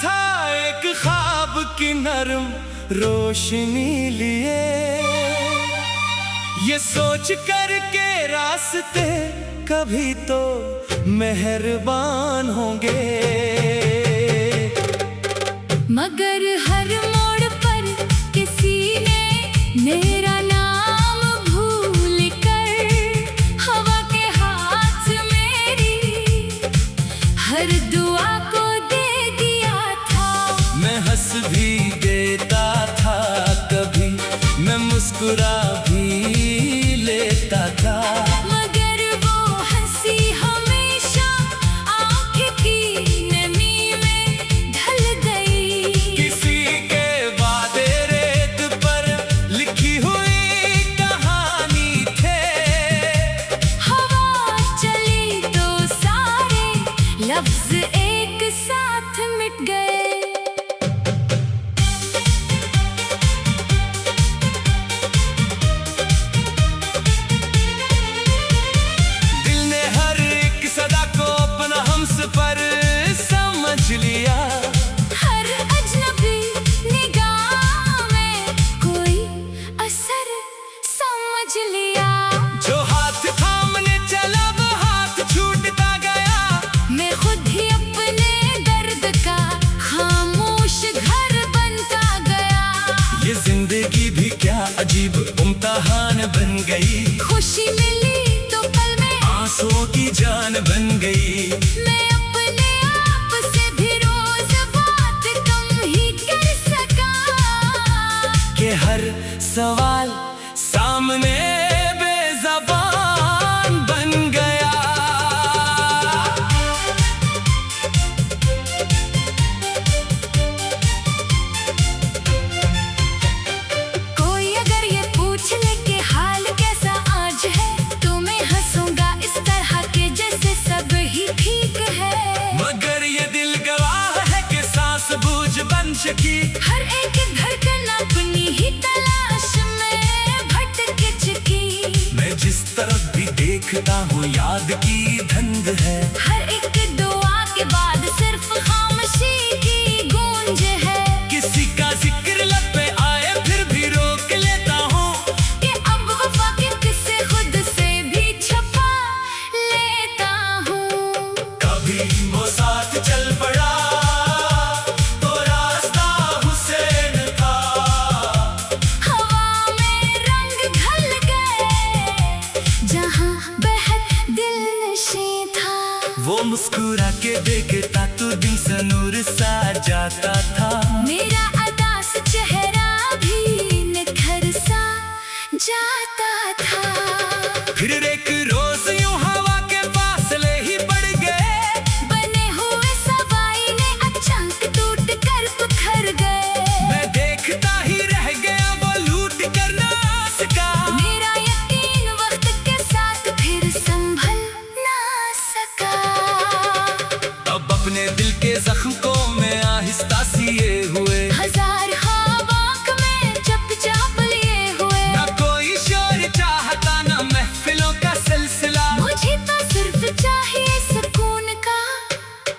था एक ख्वाब की नरम रोशनी लिए, ये सोच कर के रास्ते कभी तो मेहरबान होंगे। मगर हर मोड़ पर किसी ने मेरा नाम भूल कर हवा के हाथ मेरी हर दुआ को दे दिया था। मैं हंस भी देता था कभी, मैं मुस्कुरा भी लेता था, मगर वो हंसी हमेशा आँख की नमी में ढल गई। किसी के वादे रेत पर लिखी हुई कहानी थे, हवा चली तो सारे लफ्ज एक साथ मिट गए। दिल ने हर एक सदा को अपना हमसफर समझ लिया। हर अजनबी निगाह में कोई असर समझ लिया। जो हाथ थामने चला वो हाथ छूटता गया, मैं खुद ही अपने दर्द का खामोश घर बनता गया। ये जिंदगी भी क्या अजीब इम्तिहान बन गई, खुशी मिली तो पल में आंसुओं की जान बन गई। मैं अपने आप से भी रोज बात कम ही कर सका कि हर सवाल सामने बेज़बान बन गया। कोई अगर ये पूछ ले कि हाल कैसा आज है, तो मैं हंसूंगा इस तरह के जैसे सब ही ठीक है। मगर ये दिल गवाह है कि सांस बूझ बन चुकी, हर एक धड़कन अपनी ही तलाश में भटक चुकी। मैं जिस तरफ भी देखता हूँ याद की धंध है। हर एक दुआ के बाद सिर्फ खामोशी की गूंज है किसी का जिक्र लब पे आए फिर भी रोक लेता हूँ, कि अब वफा के किस्से खुद से भी छुपा लेता हूँ। कभी वो साथ चल पड़ा तो रास्ता हुसैन था, हवा में रंग ढल गए जहाँ बेहद दिलनशीं था। वो मुस्कुरा के देखता तो दिन से नूर सा जाता था। मेरा अदास चेहरा भी निखर सा जाता था। फिर एक रोज यूं हवा के फासले ही बढ़ गए, बने हुए सवाई ने अचानक टूट कर बिखर गए। मैं देखता ही रह गया वो लूट कर ना सका। मेरा यकीन वक्त के साथ फिर संभल ना सका। अब अपने दिल के जख्म को मैं आहिस्ता सिए हुए, हजार ख्वाब आँख में चुपचाप लिए हुए। ना कोई शोर चाहता ना महफिलों का सिलसिला, मुझे तो सिर्फ चाहिए सुकून का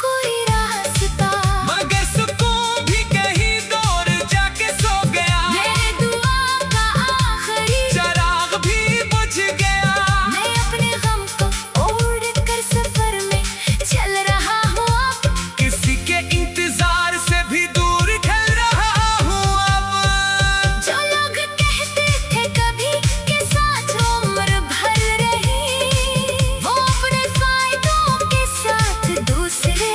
कोई रास्ता। मगर सुकून भी कहीं दूर जाके सो गया। मेरे दुआ का आखिरी चराग भी बुझ गया। मैं अपने गम को ओढ़ कर सफर में चल रहा हूँ अब। किसी के इंतजार से भी दूर ढल रहा हूँ अब। जो लोग कहते थे कभी के साथ उम्र भर रही, वो अपने फायदों के साथ दूसरे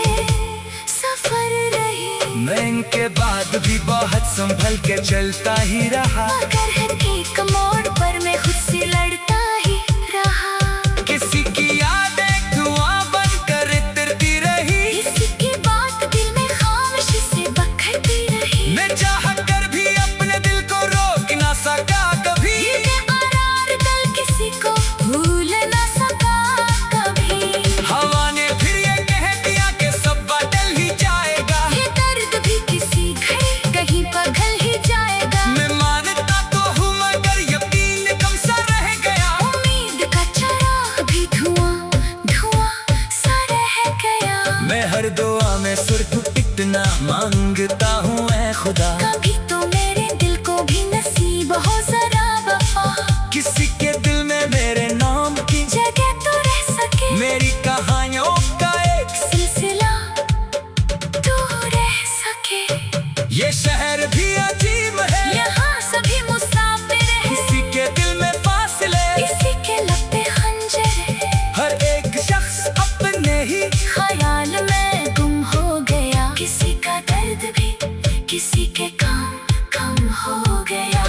सफर रही। मैं इनके बाद भी बहुत संभल के चलता ही रहा, मगर हर एक मोड़ पर मैं खुद से लड़ता ही रहा। किसी की यादें धुआं बनकर इतरती रही, किसी की बात दिल में खामोशी से बखरती रही। मैं चाह कर भी अपने दिल को रोक ना सका कभी। ये आरार दिल किसी को भूल ना सका कभी। हवा ने फिर ये कह दिया कि सब बदल ही जाएगा, ये दर्द भी किसी घड़ी कहीं पगल ही जाएगा। मैं मानता तो हूँ मगर यकीन कम सा रह गया। इतना मांगता हूँ ऐ खुदा, कभी तो मेरे दिल को भी नसीब हो जरा वफा, किसी के दिल में मेरे नाम की जगह तो रह सके, मेरी कहानियों का एक सिलसिला तू रह सके। ये शहर भी अजीब है, यहाँ सभी मुसाफिर है, किसी के दिल में फासले, किसी के लब पे खंजर है, हर एक शख्स अपने ही ख्याल में गुम हो गया, किसी का दर्द भी किसी के कम हो गया।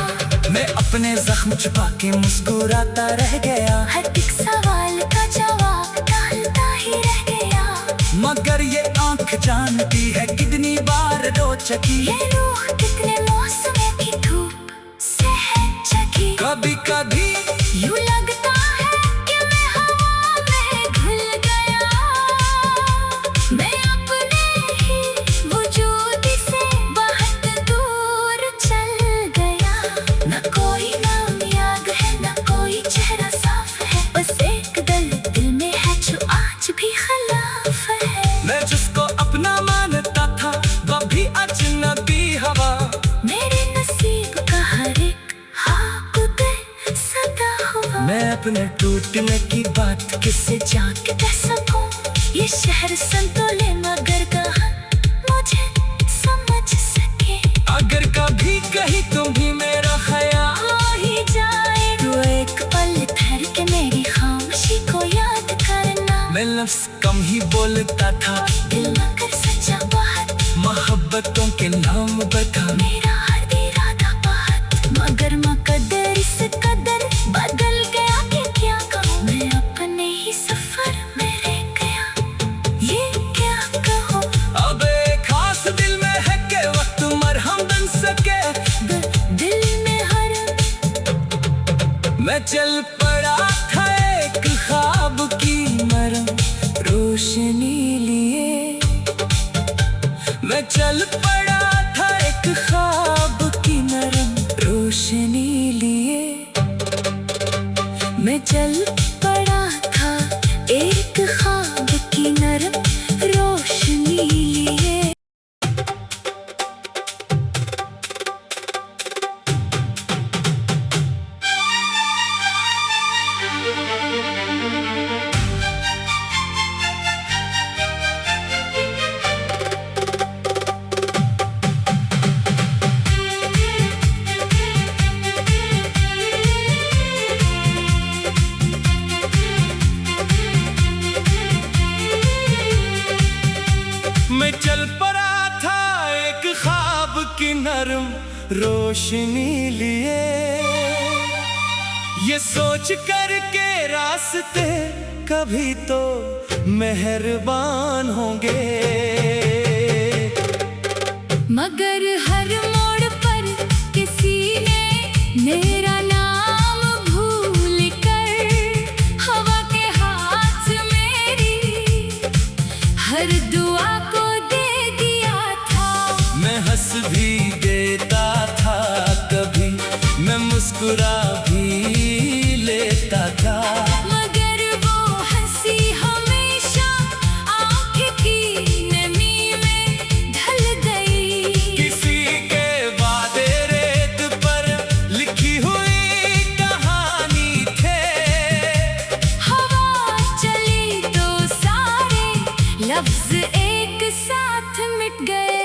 मैं अपने जख्म छुपा के मुस्कुराता रह गया, हर एक सवाल का जवाब टालता ही रह गया, मगर ये आंख जानती है कितनी बार रो चुकी, ये रूह कितने मौसम की धूप से है जगी। कभी कभी यूं लगता है कि मैं हवा में घुल गया, मैं अपने ही वजूद से बहुत दूर चल गया, न कोई नाम याद है न कोई चेहरा साफ है, बस एक दिल में है जो आज भी खिलाफ है। मैं जिसको अपना मानता था वो भी अजनबी हवा, मेरे नसीब का हर एक हाँ दे सदा हुआ, मैं अपने टूटने की बात किससे जाके कह सकूं ये शहर संतोले मगर कहाँ मुझे समझ सके। अगर कभी कहीं तुम भी मेरा ख्याल हो ही जाए तो एक पल ठहर के मेरी खामोशी को याद करना, मैं लफ्ज़ कम ही बोलता था, दिल मगर सच्चा बात, मोहब्बतों के नाम बता, मेरा हर इरादा बात, मगर मकदर इस कदर बदल गया कि क्या कहूँ, मैं अपने ही सफर में रह गया, ये क्या कहूँ। अब एक खास दिल में है के वक्त मरहम बन सके, दिल में हर मैं चल पड़ा था एक ख्वाब की नरम रोशनी लिए, मैं चल पड़ा था एक ख्वाब की नरम रोशनी लिए, मैं चल पड़ा था एक ख्वाब की नरम रोशनी लिए। मैं चल पड़ा था एक ख्वाब की नरम रोशनी लिए, ये सोच कर के रास्ते कभी तो मेहरबान होंगे, मगर हर मोड़ पर किसी ने मेरा नाम भूल कर हवा के हाथ मेरी हर दुआ को दे दिया था, मैं हंस भी देता था कभी, मैं मुस्कुरा भी लेता था, मगर वो हंसी हमेशा आँख की नमी में ढल गई, किसी के वादे रेत पर लिखी हुई कहानी थे, हवा चली तो सारे लफ्ज एक साथ मिट गए।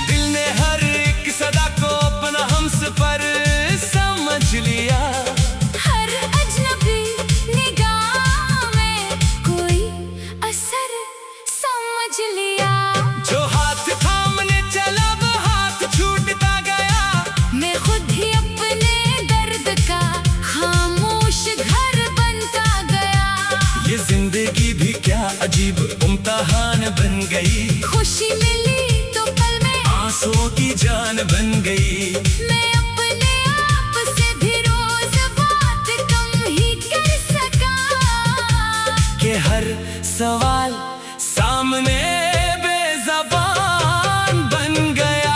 दिल ने हर एक सदा को अपना हमसफर समझ लिया, हर अजनबी निगाह में कोई असर समझ लिया, जो हाथ थामने चला वो हाथ छूटता गया, मैं खुद ही अपने दर्द का खामोश घर बनता गया, ये जिंदगी भी क्या अजीब इम्तिहान बन गई, खुशी मिली तो पल में आंसुओं की जान बन गई, मैं अपने आप से भी रोज बात कम ही कर सका, कि हर सवाल सामने बेज़बान बन गया।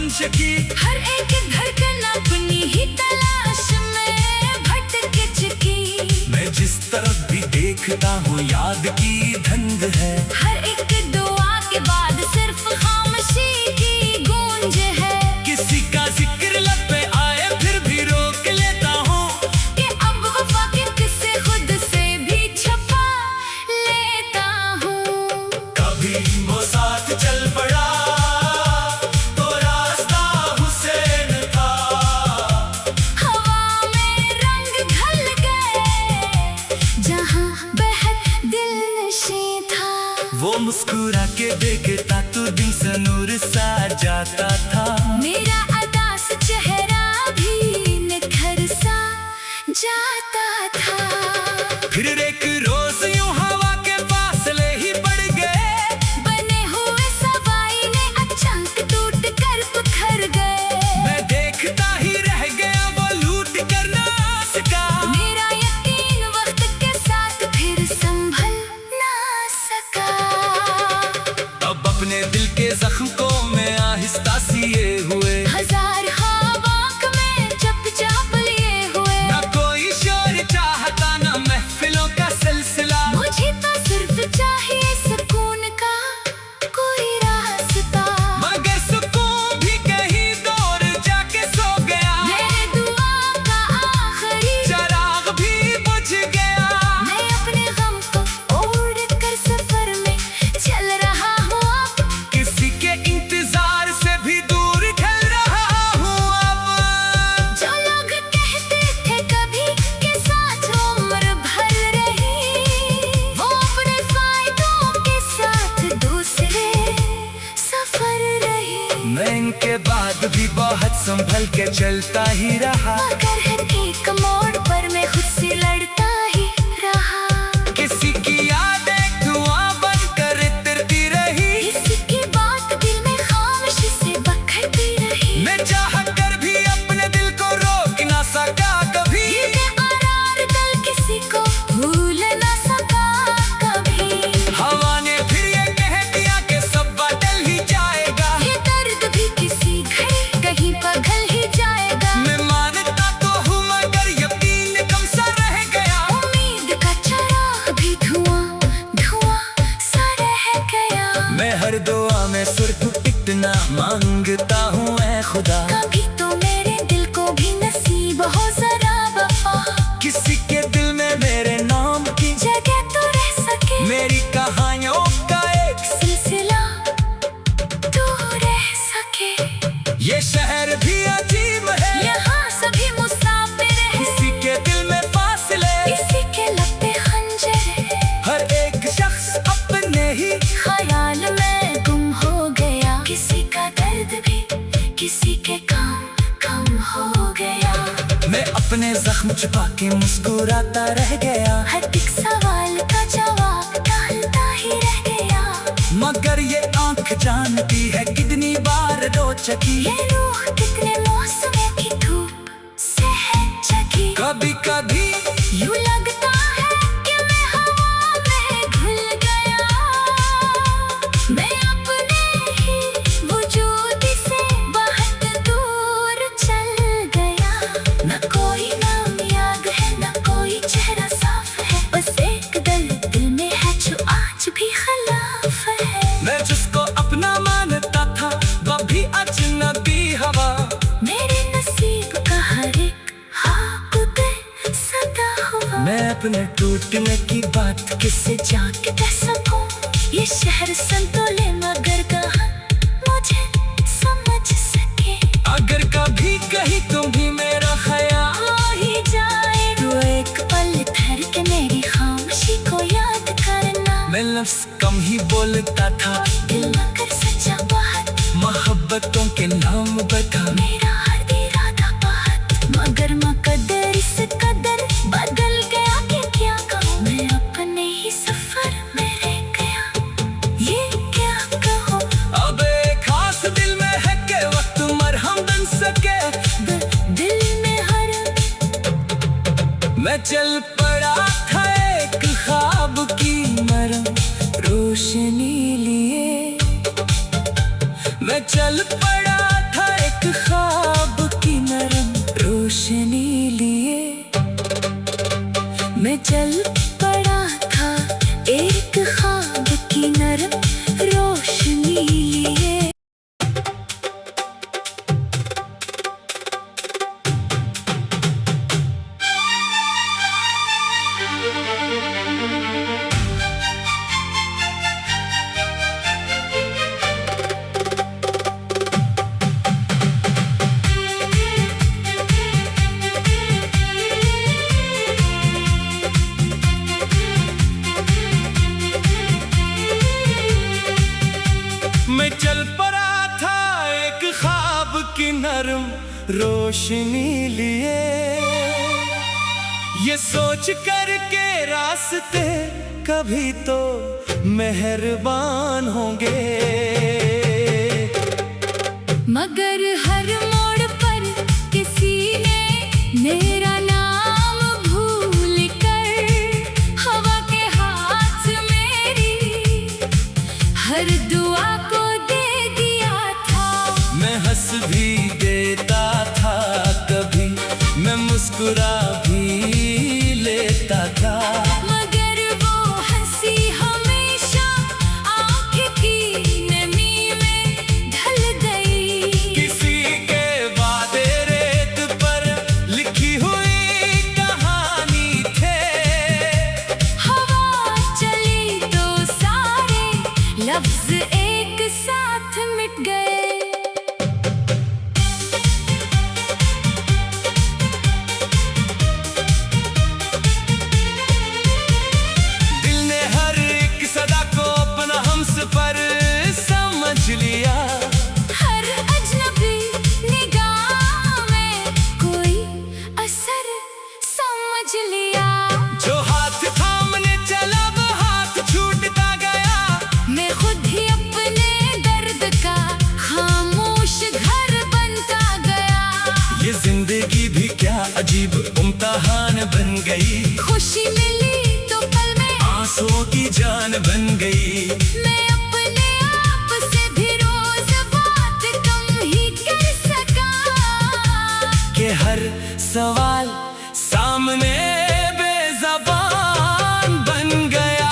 सकी। हर एक धड़कन अपनी ही तलाश में भटक चुकी। मैं जिस तरफ भी देखता हूँ याद की धंध है। हर एक दुआ के बाद सिर्फ खामोशी की गूंज है। किसी का जिक्र लब पे आए फिर भी रोक लेता हूँ कि अब वफा के किस्से खुद से भी छुपा लेता हूँ। कभी वो साथ चल पड़ा तो रास्ता हुसैन था। हवा में रंग ढल गए जहाँ बहक दिल नशी था। वो मुस्कुरा के देखता तो दिन से नूर सा जाता था। मेरा अदास चेहरा भी निखर सा जाता था। फिर एक रोज यूं हवा के फासले ही बढ़ गए। बने हुए सवाई ने अचानक टूट कर बिखर गए। मैं देखता ही रह गया वो लूट कर ना सका। मेरा यकीन वक्त के साथ फिर संभल ना सका। अब अपने दिल के जख्म को मैं आहिस्ता सिए हुए। हजार ख्वाब में चुपचाप लिए हुए। ना कोई शोर चाहता ना महफिलों का सिलसिला। मुझे तो सिर्फ चाहिए सुकून का कोई रास्ता। मगर सुकून भी कहीं दूर जाके सो गया। मेरे दुआ का आखिरी चराग भी बुझ गया। मैं अपने गम को ओढ़ कर सफर में चल रहा हूँ अब। किसी के इंतजार से भी दूर ढल रहा हूँ अब। जो लोग कहते थे कभी के साथ उम्र भर रही, वो अपने फायदों के साथ दूसरे सफर रही। मैं इनके बाद भी बहुत संभल के चलता ही रहा। मगर हर एक मोड़ पर मैं खुद से लड़ता ही रहा। किसी की यादें धुआं बनकर तिरती रही। किसी की बात दिल में खामोशी से बखरती रही। मैं चाह कर भी अपने दिल को रोक ना सका कभी। ये करार दिल किसी को भूल ना सका कभी। हवा ने फिर ये कह दिया कि सब बदल ही जाएगा। ये दर्द भी किसी घड़ी कहीं पिघल ही जाएगा। मैं मानता तो हूँ मगर यकीन कम सा रह गया। उम्मीद का चराग भी धुआं धुआं सा रह गया। मैं हर दुआ में सिर्फ इतना मांगता हूँ ऐ खुदा। कभी तो मेरे दिल को भी नसीब हो जरा वफा। किसी के दिल में मेरे नाम की जगह तो रह सके। मेरी कहानियों का एक सिलसिला तो रह सके। ये शहर भी अजीब है। यहाँ सभी मुसाफिर हैं। किसी के दिल में फासले। किसी के लब पे खंजर है। हर एक शख्स अपने ही ख्याल में गुम हो गया। किसी का दर्द भी किसी के काम कम हो गया। मैं अपने जख्म छुपा के मुस्कुराता रह गया। हर एक सवाल का जवाब डालता ही रह गया। मगर ये आंख जानती है कितनी बार रो चुकी। ये रूह कितने मौसमों की धूप से है जगी। कभी कभी यूं लगता है कि मैं हवा में घुल गया। मैं अपने ही वजूद से बहुत दूर चल गया। न कोई नाम याद है न कोई चेहरा साफ है। बस एक दिल में है जो आज भी खिलाफ है। मैं जिसको अपना मानता था वो भी अजनबी हवा। मेरे नसीब का हर एक हाँ पे सदा हुआ। मैं अपने टूटने की बात किससे जाके कह सकूं ये शहर संतोले मगर कहाँ मुझे समझ सके। अगर कभी कहीं तुम भी मेरा ख्याल आ ही जाए तो एक पल ठहर के मेरी खामोशी को याद करना। मैं लफ्ज़ कम ही बोलता था। दिल मगर सच्चा बात मोहब्बतों के नाम बता। मेरा हर इरादा बात मगर मुकद्दर इस कदर बदल गया कि क्या कहूँ। मैं अपने ही सफर में रह गया। ये क्या कहूँ। अब एक खास दिल में है कि वक्त मरहम बन सके। दिल में हर मैं चल पड़ा था एक ख्वाब की नरम रोशनी लिए। मैं चल पड़ा था की नरम रोशनी लिए। ये सोच कर के रास्ते कभी तो मेहरबान होंगे, मगर हर मोड़ पर किसी ने मेरा नाम भूल कर हवा के हाथ मेरी हर दुआ को दे दिया था। मैं हंस भी देता था कभी, मैं मुस्कुरा भी लेता था, मगर वो हंसी हमेशा आँख की नमी में ढल गई। किसी के वादे रेत पर लिखी हुई कहानी थे, हवा चली तो सारे लफ्ज एक साथ मिट गए। दिल ने हर एक सदा को अपना हमसफर समझ लिया। हर अजनबी निगाह में कोई असर समझ लिया। जो हाथ थामने चला वो हाथ छूटता गया। मैं खुद ही अपने दर्द का खामोश घर बनता गया। ये जिंदगी भी क्या अजीब इम्तिहान बन गई। खुशी मिली तो पल में आंसुओं की जान बन गई। मैं अपने आप से भी रोज बात कम ही कर सका। कि हर सवाल सामने बेज़बान बन गया।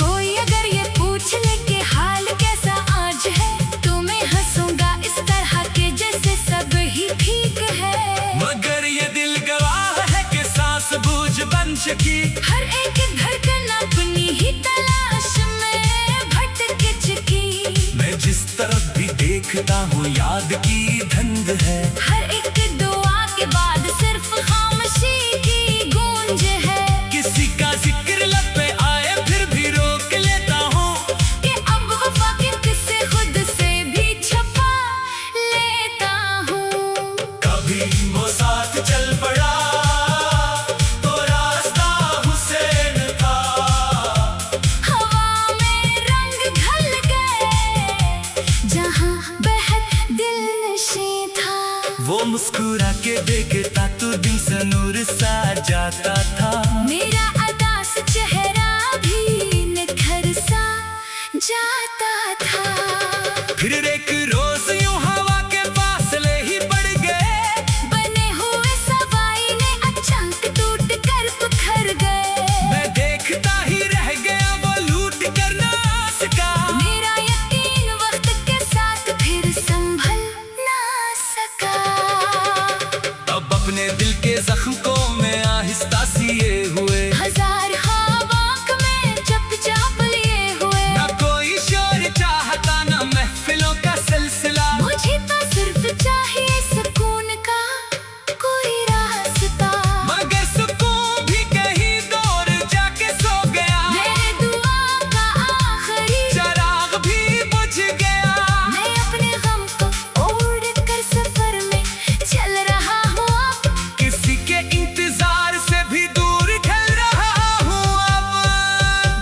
कोई अगर ये पूछ ले कि हाल कैसा आज है, तो मैं हंसूंगा इस तरह के जैसे सब ही ठीक है। मगर ये दिल गवाह है कि सांस बूझ बन सकी। हर एक धड़कन अपनी ही तलाश में भटक चुकी। मैं जिस तरफ भी देखता हूँ याद की धंध है। हर एक दुआ के बाद सिर्फ खामोशी की गूंज है। किसी का जिक्र लब पे आए फिर भी रोक लेता हूँ। कि अब वफा के किस्से खुद से भी छुपा लेता हूँ। कभी वो साथ चल पड़ा तो रास्ता हुसैन था। हवा में रंग ढल गए जहाँ बेहद दिलनशी था। वो मुस्कुरा के देखता तो दिन से नूर सा जाता था। मेरा अदास चेहरा भी निखर सा जाता था। फिर एक रोज यूं हवा के फासले ही बढ़ गए। बने हुए सवाई ने अचानक टूट कर बिखर गए। मैं देखता ही रह गया वो लूट कर ना सका। मेरा यकीन वक्त के साथ फिर संभल ना सका। अब अपने दिल के जख्म को मैं आहिस्ता सिए हुए। हजार ख्वाब में चुपचाप लिए हुए। ना कोई शोर चाहता ना महफिलों का सिलसिला। मुझे तो सिर्फ चाहिए सुकून का कोई रास्ता। मगर सुकून भी कहीं दूर जाके सो गया। मेरे दुआ का आखिरी चराग भी बुझ गया। मैं अपने गम को ओढ़ कर सफर में चल रहा हूँ अब। किसी के इंतजार से भी दूर ढल रहा हूँ अब।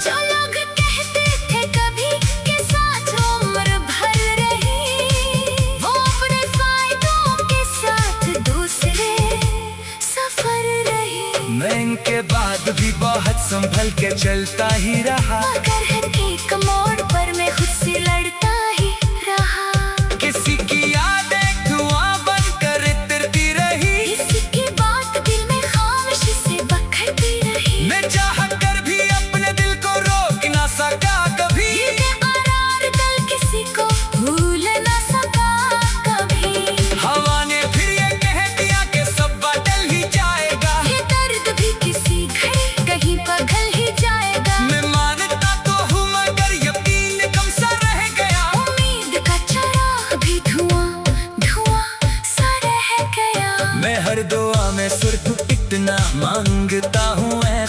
जो लोग कहते थे कभी के साथ उम्र भर रही, वो अपने फायदों के साथ दूसरे सफर रही। मैं इनके बाद भी बहुत संभल के चलता ही रहा। मगर हर एक मोड़ पर मैं खुद से लड़ता ही रहा। किसी की यादें धुआं बनकर तिरती रही। किसी की बात दिल में खामोशी से बखरती रही। मैं चाह कर भी अपने दिल को रोक ना सका कभी। ये बेकरार दिल किसी को भूल ना सका कभी। हवा ने फिर ये कह दिया कि सब बदल ही जाएगा। ये दर्द भी किसी घड़ी कहीं पगल ही जाएगा। मैं मानता तो हूँ मगर यकीन कम सा रह गया।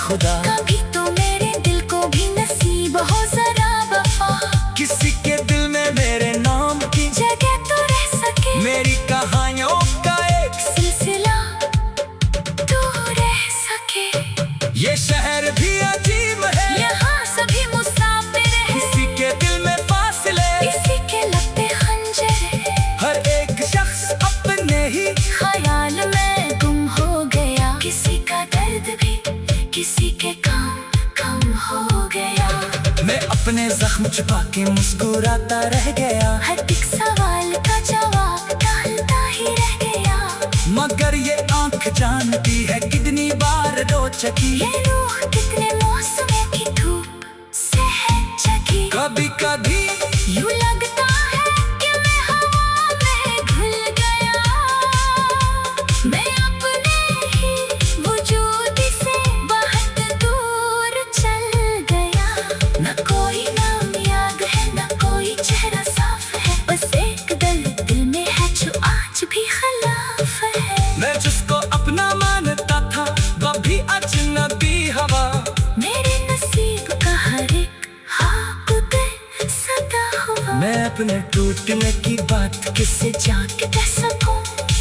खुदा, कभी तो मेरे दिल को भी नसीब हो जरा वफा, किसी के दिल में मेरे नाम की जगह तो रह सके, मेरी कहानियों का एक सिलसिला तू रह सके। ये शहर भी अजीब है, यहाँ सभी मुसाफिर हैं, किसी के दिल में फासले, किसी के लब पे खंजर है, हर एक शख्स अपने ही ख्याल में गुम हो गया, किसी का दर्द भी किसी के काम कम हो गया। मैं अपने जख्म छुपा के मुस्कुराता रह गया, हर एक सवाल का जवाब डालता ही रह गया, मगर ये आंख जानती है कितनी बार रो चकी, ये रूह कितने मौसमों की धूप से है जगी। कभी कभी यूं लगता है कि मैं हवा में घुल गया, मैं अपने ही वजूद से बहुत दूर चल गया, न कोई नाम याद है न कोई चेहरा साफ है, बस एक दर्द दिल में है जो आज भी खिलाफ है। मैं जिसको अपना मानता था वो भी अजनबी हवा, मेरे नसीब का हर एक ख्वाब सदा हुआ, मैं अपने टूटने की बात किससे जाके कह सकूं,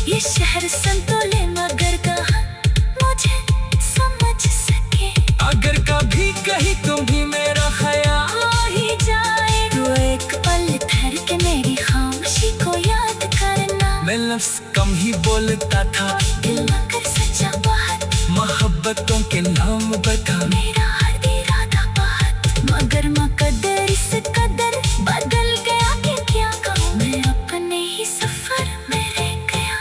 ये शहर संतोले मगर कहाँ मुझे समझ सके। अगर कभी कहीं तुम भी मेरा ख्याल हो ही जाए तो एक पल ठहर के मेरी खामोशी को याद करना, मैं लफ्ज़ कम ही बोलता था, दिल मगर सच्चा बात, मोहब्बतों के नाम बता, मेरा हर इरादा बात, मगर मकदर इस कदर बदल गया कि क्या कहूँ, मैं अपने ही सफर में रह गया,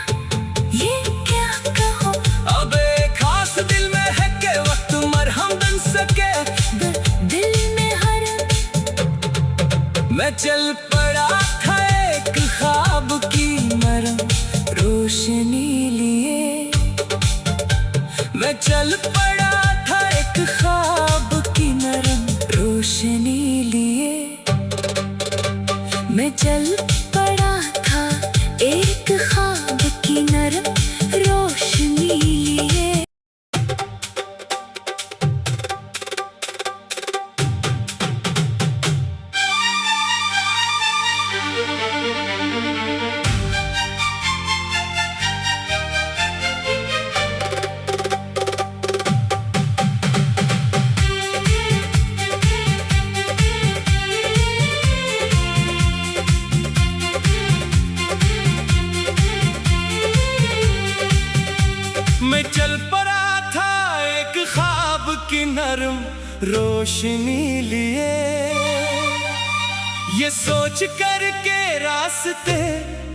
ये क्या कहूँ। अब एक खास दिल में है के वक्त मरहम बन सके, दिल में हर मैं चल पड़ा था एक ख्वाब की नरम रोशनी लिए, मैं चल पड़ा था एक ख्वाब की नरम रोशनी लिए, मैं चल पड़ा था एक ख्वाब की नरम रोशनी लिए। मैं चल पड़ा था एक ख्वाब की नरम रोशनी लिए, ये सोच कर के रास्ते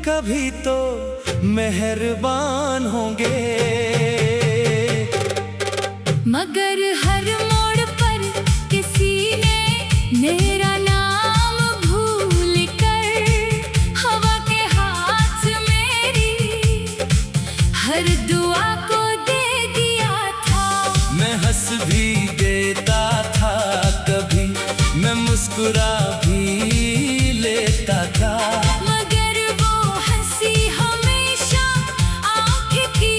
कभी तो मेहरबान होंगे, मगर हर मोड़ पर किसी ने मेरा नाम भूल कर हवा के हाथ मेरी हर दुआ को दे दिया था, मैं हंस भी देता था कभी, मैं मुस्कुरा भी लेता था, मगर वो हंसी हमेशा आँख की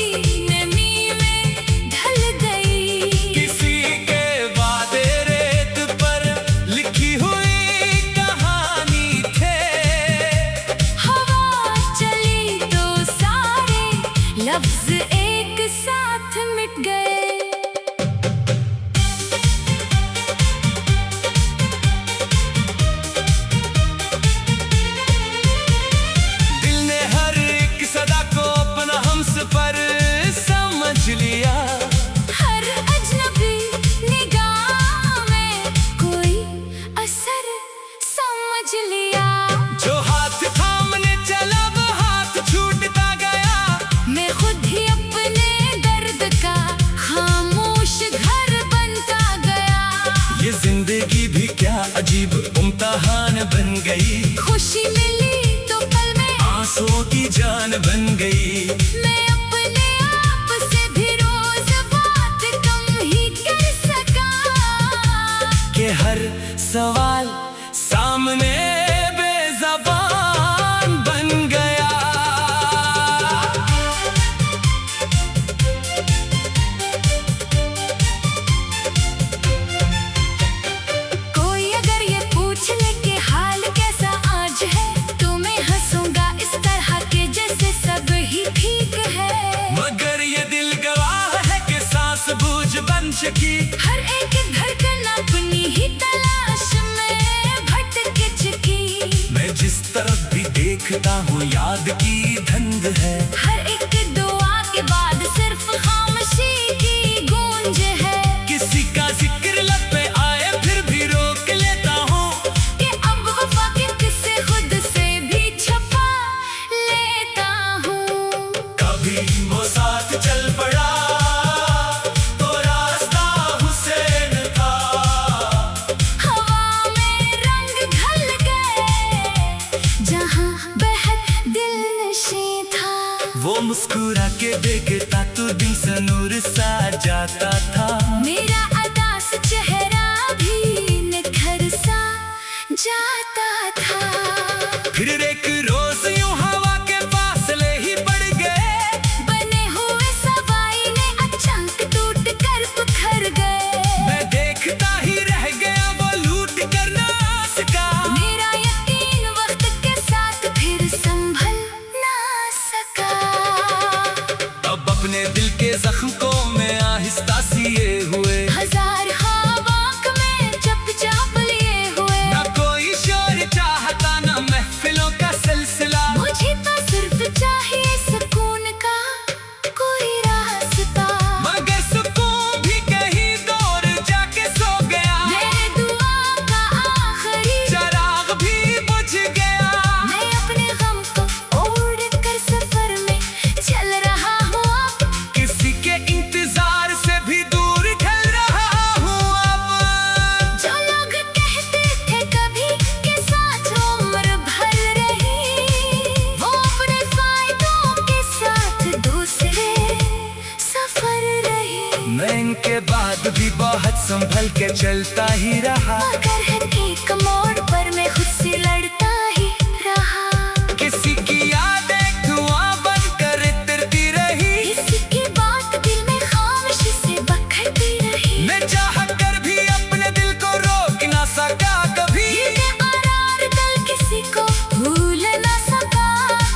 नमी में ढल गई, किसी के वादे रेत पर लिखी हुई कहानी थे, हवा चली तो सारे लफ्ज एक साथ मिट गए। दिल ने हर एक सदा को अपना हमसफर समझ लिया, हर अजनबी निगाह में कोई असर समझ लिया, जो हाथ थामने चला वो हाथ छूटता गया, मैं खुद ही अपने दर्द का खामोश घर बनता गया, ये जिंदगी भी क्या अजीब इम्तिहान बन गई, खुशी मिली तो पल में आंसुओं की जान बन गई, मैं अपने आप से भी रोज बात कम ही कर सका, कि हर सवाल सामने बेज़बान बन गया। हर एक धड़कन अपनी ही तलाश में भटक चुकी। मैं जिस तरफ भी देखता हूँ याद की धंध है। हर एक दुआ के बाद सिर्फ खामोशी की गूंज है। किसी का जिक्र लब पे आए फिर भी रोक लेता हूँ कि अब वफा के किस्से खुद से भी छुपा लेता हूँ। कभी वो साथ चल पड़ा तो रास्ता हुसैन का। हवा में रंग ढल गए जहाँ बेहद दिलनशीं था। वो मुस्कुरा के देखता तो दिल से नूर सा जाता था। मेरा अदास चेहरा भी निखर सा जाता था। फिर एक रोज यूं हवा के फासले ही बढ़ गए। बने हुए सवाई ने अचानक टूट कर बिखर गए। मैं देखता ही रह गया वो लूट कर ना सका। मेरा यकीन वक्त के साथ फिर संभल ना सका। अब अपने दिल के जख्म को मैं आहिस्ता सिए हुए। हजार हवाक में चुपचाप लिए हुए। ना कोई शोर चाहता ना महफिलों का सिलसिला। मुझे तो सिर्फ चाहिए सुकून का कोई रास्ता। मगर सुकून भी कहीं दूर जाके सो गया। मेरे दुआ का आखिरी चराग भी बुझ गया। मैं अपने गम को ओढ़ कर सफर में चल रहा हूँ अब। किसी के इंतजार से भी दूर ढल रहा हूँ अब। जो लोग कहते थे कभी के साथ उम्र भर रही, वो अपने फायदों के साथ दूसरे सफर रही। मैं इनके बाद भी बहुत संभल के चलता ही रहा। मगर हर एक मोड़ पर मैं खुद से लड़ता ही रहा। किसी की यादें धुआं बनकर तिरती रही। किसी की बात दिल में खामोशी से बखरती रही। मैं चाह कर भी अपने दिल को रोक ना सका कभी। ये आरार दिल किसी को भूल ना सका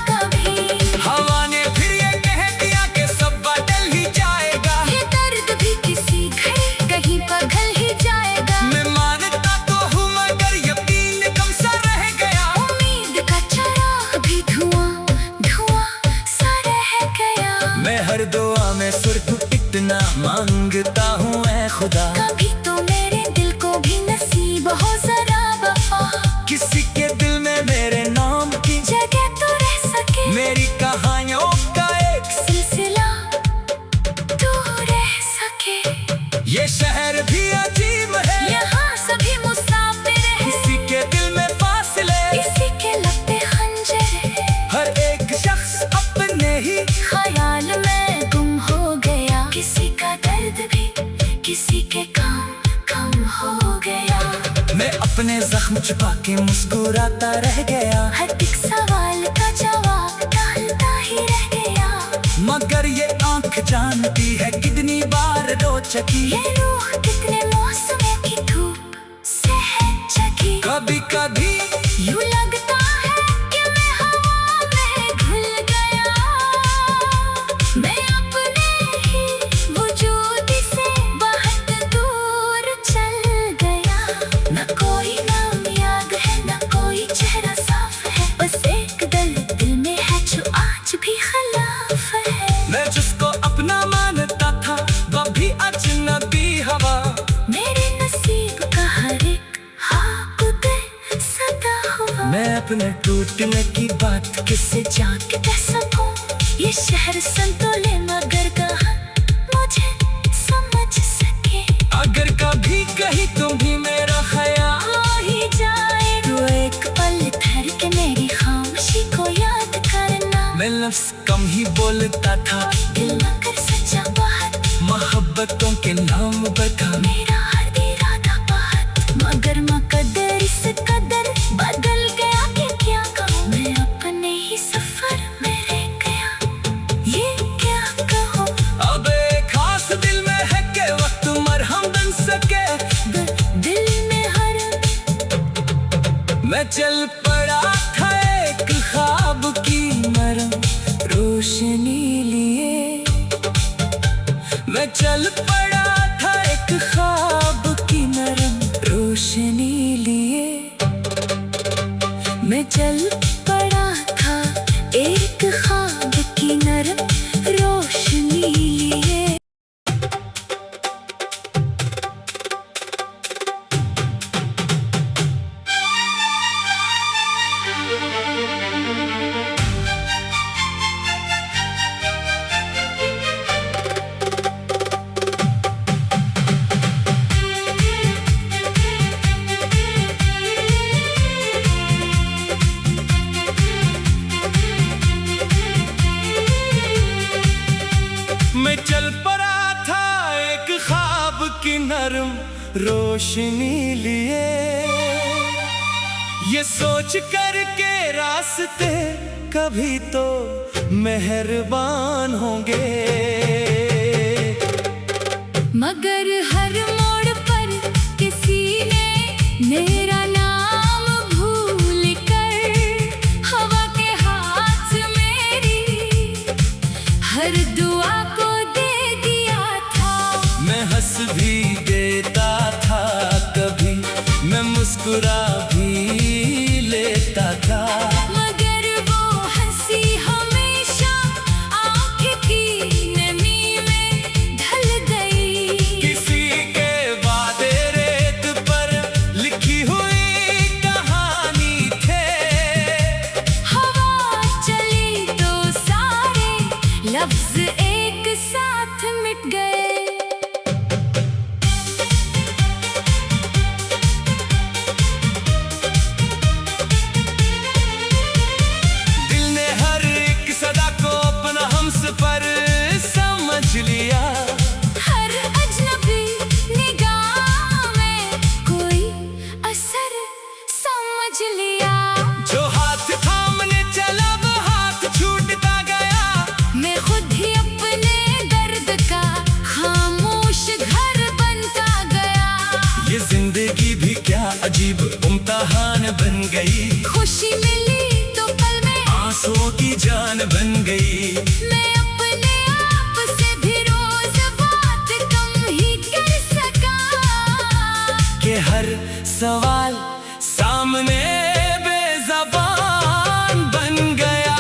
कभी। हवा ने फिर ये कह दिया कि सब बदल ही जाएगा। ये दर्द भी किसी घड़ी कहीं पिघल ही जाएगा। मैं मानता तो हूँ मगर यकीन कम सा रह गया। उम्मीद का चराग भी धुआं धुआं सा रह गया। मैं हर दुआ में सिर्फ इतना मांगता हूँ ऐ खुदा। कभी तो मेरे दिल को भी नसीब हो जरा वफा। किसी के दिल में मेरे नाम की जगह तो रह सके। मेरी कहानियों का एक सिलसिला तू रह सके। ये शहर भी अजीब है। यहाँ सभी मुसाफिर हैं। किसी के दिल में फासले। किसी के लब पे खंजर है। हर एक शख्स अपने ही ख्याल में गुम हो गया। किसी का दर्द भी किसी के कम हो गया। मैं अपने जख्म छुपा के मुस्कुराता रह गया। हर एक सवाल का जवाब टालता ही रह गया। मगर ये आंख जानती है कितनी बार रो चुकी। ये रूह कितने मौसमों की धूप से है जगी। कभी कभी यूं लगता है कि मैं हवा में घुल गया। मैं अपने ही वजूद से बहुत दूर चल गया। न कोई नाम याद है न कोई चेहरा साफ है। बस एक दिल में है जो आज भी खिलाफ है। मैं जिसको अपना मानता था वो भी अजनबी हवा। मेरे नसीब का हर एक हाँ दे सदा हुआ। मैं अपने टूटने की बात किससे जान के कह सकूं। ये शहर संतोले मगर कहाँ मुझे समझ सके। अगर कभी कहीं तुम भी मेरा ख्याल हो ही जाए तो एक पल ठहर के मेरी खामोशी को याद करना। मैं लफ्ज़ कम ही बोलता था। दिल मगर सच्चा बात मोहब्बतों के नाम बता। मेरा हर इरादा बात मगर मकदर इस कदर बदल गया कि क्या कहूँ। मैं अपने ही सफर में रह गया। ये क्या कहूँ। अब एक खास दिल में है कि वक्त मरहम बन सके। दिल में हर मैं चल पड़ा था एक ख्वाब की नरम रोशनी लिए। मैं चल पड़ा था एक ख्वाब नरम रोशनी लिए। ये सोच कर के रास्ते कभी तो मेहरबान होंगे, मगर हर मोड़ पर किसी ने मेरा नाम भूल कर हवा के हाथ मेरी हर दुआ को दे दिया था। मैं हंस भी देता था कभी, मैं मुस्कुरा भी लेता था, मगर वो हंसी हमेशा आँख की नमी में ढल गई। किसी के वादे रेत पर लिखी हुई कहानी थे, हवा चली तो सारे लफ्ज एक साथ मिट गए। लिया हर अजनबी निगाह में कोई असर समझ लिया। जो हाथ थामने चला वो हाथ छूटता गया, मैं खुद ही अपने दर्द का खामोश घर बनता गया। ये जिंदगी भी क्या अजीब इम्तिहान बन गई, खुशी मिली तो पल में आंसुओं की जान बन गई। मैं अपने आप से भी रोज बात कम ही कर सका, कि हर सवाल सामने बेज़बान बन गया।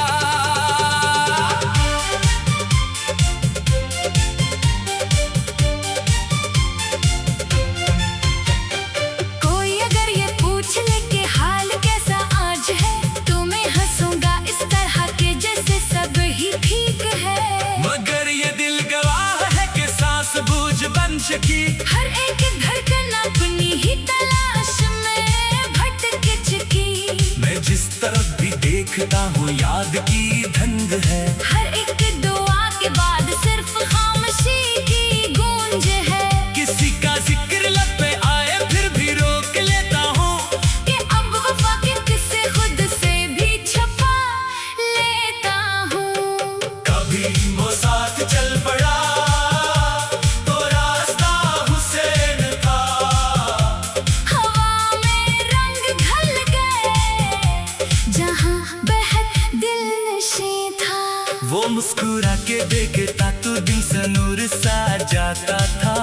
कोई अगर ये पूछ ले कि हाल कैसा आज है, तो मैं हंसूंगा इस तरह के जैसे सब ही ठीक है। मगर ये दिल गवाह है कि सांस बूझ बन चुकी, हर एक धड़कन अपनी ही तलाश में भटक चुकी। मैं जिस तरफ भी देखता हूँ याद की धंध है, हर एक दुआ के बाद सिर्फ खामोशी की गूंज है। किसी का जिक्र लब पे आए फिर भी रोक लेता हूँ, कि अब वफा के किस्से खुद से भी छुपा लेता हूँ। कभी वो साथ चल पड़ा तो रास्ता हुसैन था, हवा में रंग ढल गए जहाँ बेहद दिलनशीं था। वो मुस्कुरा के देखता तो दिन से नूर सा जाता था।